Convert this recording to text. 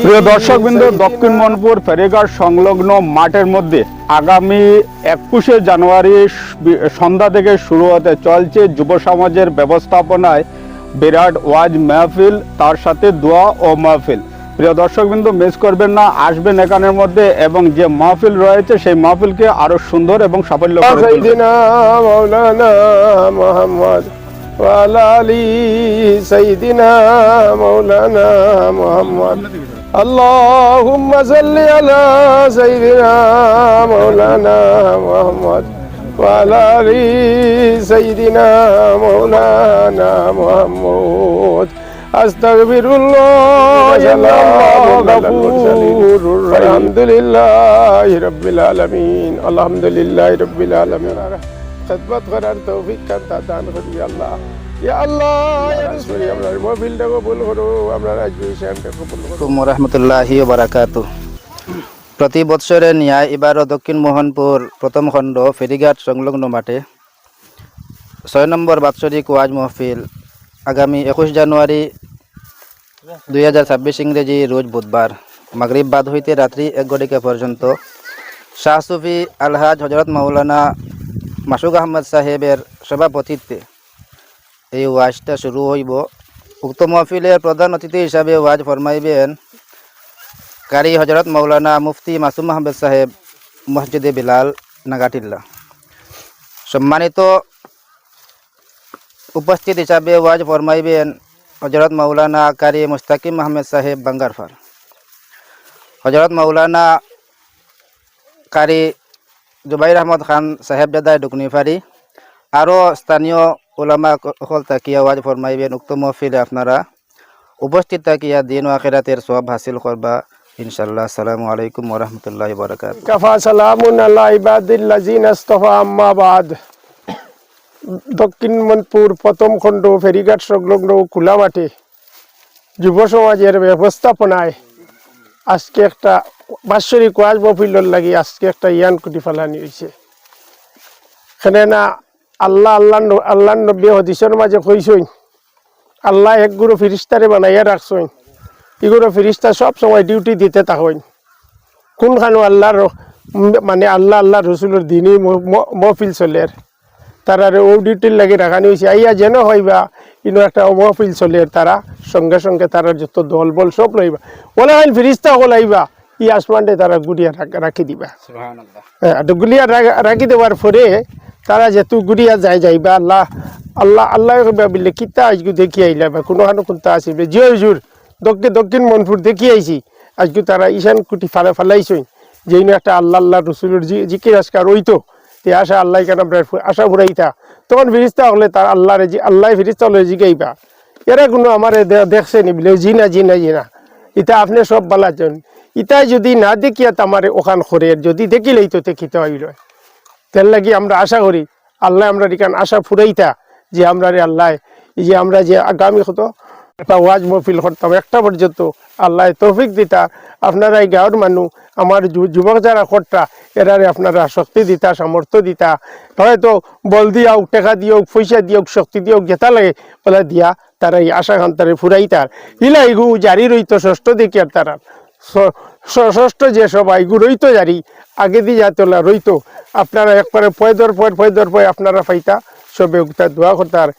প্রিয় দর্শকবৃন্দ, দক্ষিণ মনপুর ফেরিঘাট সংলগ্ন মাঠের মধ্যে আগামী 21শে জানুয়ারি সন্ধ্যা থেকে শুরু হতে চলছে যুব সমাজের ব্যবস্থাপনায় বিরাট ওয়াজ মাহফিল, তার সাথে দোয়া ও মাহফিল। প্রিয় দর্শকবৃন্দ, মিস করবেন না, আসবেন এখানের মধ্যে এবং যে মাহফিল রয়েছে সেই মাহফিলকে আরো সুন্দর এবং সাফল্য করে তুলবেন। وعلى آل سيدنا مولانا محمد اللهم صل على سيدنا مولانا محمد وعلى آل سيدنا مولانا محمد أستغفر الله إنه غفور الحمد لله رب العالمين الحمد لله رب العالمين خدمت করার তৌফিক কান্তা দান করি আল্লাহ। ইয়া আল্লাহ ইয়া রাসূল, আমরা মোবিলটা কবুল করো, আমরা রাজবি শামটা কবুল করো। আসসালামু আলাইকুম ওয়া রাহমাতুল্লাহি ওয়া বারাকাতুহু। প্রতি বৎসরের ন্যায় এবারও দক্ষিণ মোহনপুর প্রথম খণ্ড ফেরিঘাট সংলগ্ন মাঠে 6 নম্বর বাৎসরিক ওয়াজ মাহফিল আগামী 21 জানুয়ারি 2026 ইংরেজি রোজ বুধবার মাগরিব বাদ হইতে রাত্রি 1 ঘটিকা পর্যন্ত শাহ সুফি আলহাজ হযরত মাওলানা মাসুক আহমদ সাহেবের সভাপতিত্বে এই ওয়াজটা শুরু হইব। উক্ত মাহফিলের প্রধান অতিথি হিসাবে ওয়াজ ফরমাইবেন কারি হযরত মাওলানা মুফতি মাসুম আহমদ সাহেব, মসজিদে বিলাল, নাগাটিল্লা। সম্মানিত উপস্থিত হিসাবে ওয়াজ ফরমাইবেন হযরত মাওলানা কারি মুস্তাকিম আহমেদ সাহেব, বাঙ্গারফার। হযরত মাওলানা কারি জুবাইর আহমদ খান সাহেবজাদা, ডুকনিফারি। আরও স্থানীয় উলামা সকল তাকিয়া ওয়াজ ফরমাইবেন। উক্ত মহফিলে আপনারা উপস্থিত তাকিয়া দিন ও আখিরাতের সওয়াব হাসিল করবা ইনশাআল্লাহ। আসসালামু আলাইকুম ওয়া রাহমাতুল্লাহি ওয়া বারাকাতুহু। কাফা সালামুন আলা ইবাদিল্লাযিনা ইসতাফা, আম্মা বাদ। দক্ষিণ মনপুর প্রথম খণ্ড ফেরিঘাট সংলগ্ন খোলা মাঠে যুব সমাজের ব্যবস্থাপনায় আজকে একটা বাৎসরিক ওয়াজ মাহফিলের লাগি আজকে একটা ইয়ান কুটি ফেলানি হয়েছে। এখানে না আল্লাহ আল্লাহ নবী হাদিসের মাঝে কইসইন, আল্লাহ এক গুরু ফিরিস্তারে বানাইয়া রাখছইন। এগুলো ফিরিস্তা সব সময় ডিউটি দিতে থাকেন। কোনখানো আল্লাহর মানে আল্লাহ রসুলের দিনই মহফিল চলের, তারারে ও ডিউটির লাগে রাখানি হয়েছে। আইয়া যেন হইবা ইনো একটা মহফিল চলের, তারা সঙ্গে সঙ্গে তারা যত দল বল সব লইবা, ওলা ফিরিস্তা হল আইবা ই আসমানটে তারা গুড়িয়া রাখি দিবা। হ্যাঁ, গুলিয়া রাখি দেওয়ার পরে তারা যেহেতু গুড়িয়া যাইবা আল্লাহ আল্লাহ আল্লাহ বললে কিতা আজকে দেখি আইলা বা কোনোখানো কোনটা আসবে জিও জোর দক্ষিণ মনপুর দেখি আইছি। আজকে তারা ঈশান কুটি ফালাইছই যে একটা আল্লাহ রসুলের জিকির আজকার ওইতো তে আশা আল্লাহ কেন আশা ফুরাইতা। তখন ফিরিস্তা হলে তার আল্লাহ ফিরিস্তা হলে জিগাইবা এরা কোনো আমার দেখছে নি বলে জি না ইটা আপনি সব বালাজন ইটাই যদি না দেখিয়া তামারে ওখান করে যদি দেখিলেই তো দেখিতে হইল। তেল লাগি আমরা আশা করি আল্লাহ আমরা এখান আশা ফুরাইতা যে আমরা আল্লাহ এই যে আমরা যে আগামী হতো একটা ওয়াজ মহফিল করতাম একটা পর্যন্ত আল্লাহ তৌফিক দিতা। আপনারা এই গাঁৱৰ মানুষ আমার যুবক যারা করতা এরারে আপনারা শক্তি দিতা, সামর্থ্য দিতা, হয়তো বল দিয়াও, টেকা দিয়োগ, পয়সা দিয়োগ, শক্তি দিয়োগ, যেটা লাগে বলে দিয়া তারা এই আশা খান তারা ফুরাইতার ইলা ইগু জারি রইতো ষষ্ঠ দেখি আর তারা ষষ্ঠ যে সব আইগু রইতো জারি আগে দিয়ে যাতে রইতো। আপনারা একবারে পয়দর পয় আপনারা পাইতা সবে দোয়া করতার